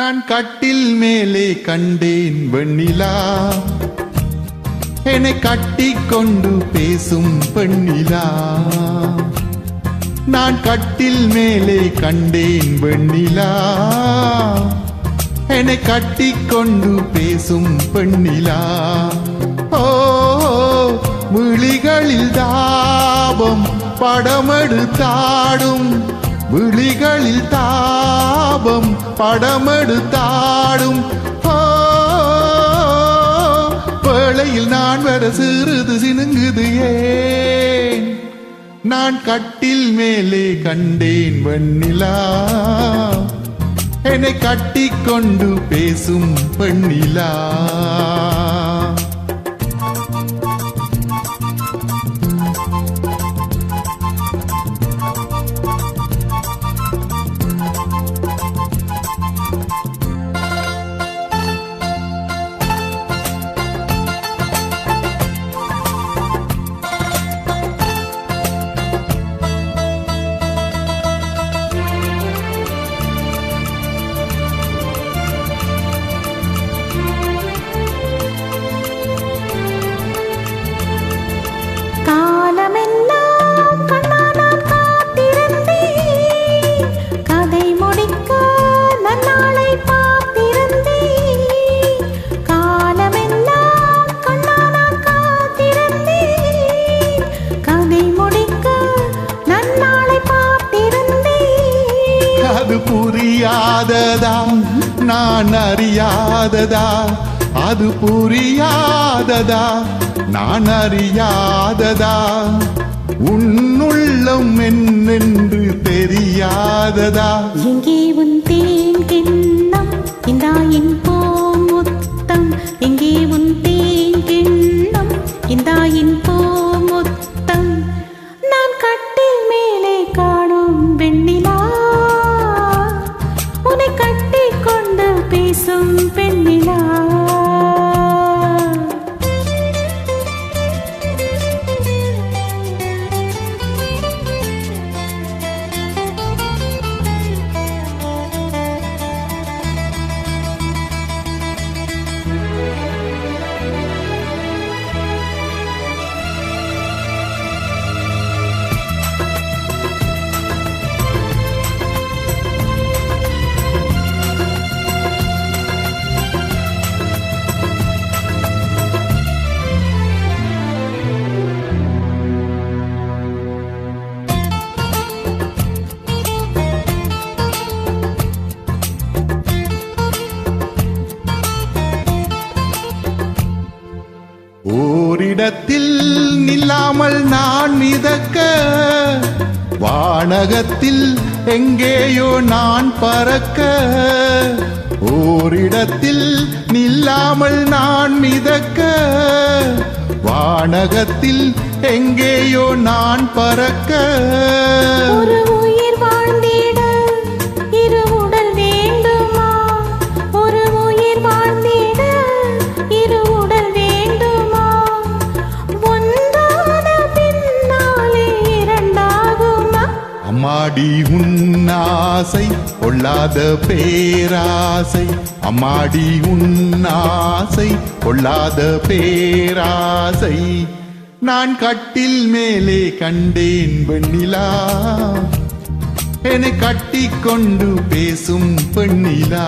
நான் கட்டில் மேலே கண்டேன் வெண்ணிலா, என்னை கட்டிக்கொண்டு பேசும் பெண்ணிலா. நான் கட்டில் மேலே கண்டேன் வெண்ணிலா, என்னை கட்டிக்கொண்டு பேசும் பெண்ணிலா. ஓ விழிகளில் தாபம் படமெடுத்தாடும், விழிகளில் தாபம் படமெடுத்தாடும். வேளையில் நான் வர சிறிது சினுங்குது ஏன்? நான் கட்டில் மேலே கண்டேன் வெண்ணிலா, என்னை கட்டிக்கொண்டு பேசும் பெண்ணிலா. அது புரியாததா நான் அறியாததா, அது புரியாததா நான் அறியாததா, உன்னுள்ளம் என்னென்று தெரியாததா. எங்கே உன் தேன் கிண்ணம் இந்தாயின் பூமுத்தம், எங்கே உன் தேன் கிண்ணம் இந்தாயின் பூமுத்தம். நான் கட்டில் மேலே காணும் வெண்ணிலா, உன்னை கட்டிக் கொண்டு பேசும் பெண்ணிலா. ஓரிடத்தில் நில்லாமல் நான் மிதக்க, வானகத்தில் எங்கேயோ நான் பறக்க. ஓரிடத்தில் நில்லாமல் நான் மிதக்க, வானகத்தில் எங்கேயோ நான் பறக்க. ஒரு உயிர் வாழ்ந்திட இரு உடல் வேண்டுமா, ஒரு உயிர் வாழ்ந்திட இரு உடல் வேண்டுமா, ஒன்றான பின்னாலே இரண்டாகுமா. அம்மாடி உன்னாசை கொள்ளாத பேராசை, அம்மாடி உன்னாசை கொள்ளாத பேராசை. நான் கட்டில் மேலே கண்டேன் வெண்ணிலா, என்னை கட்டிக்கொண்டு பேசும் பெண்ணிலா.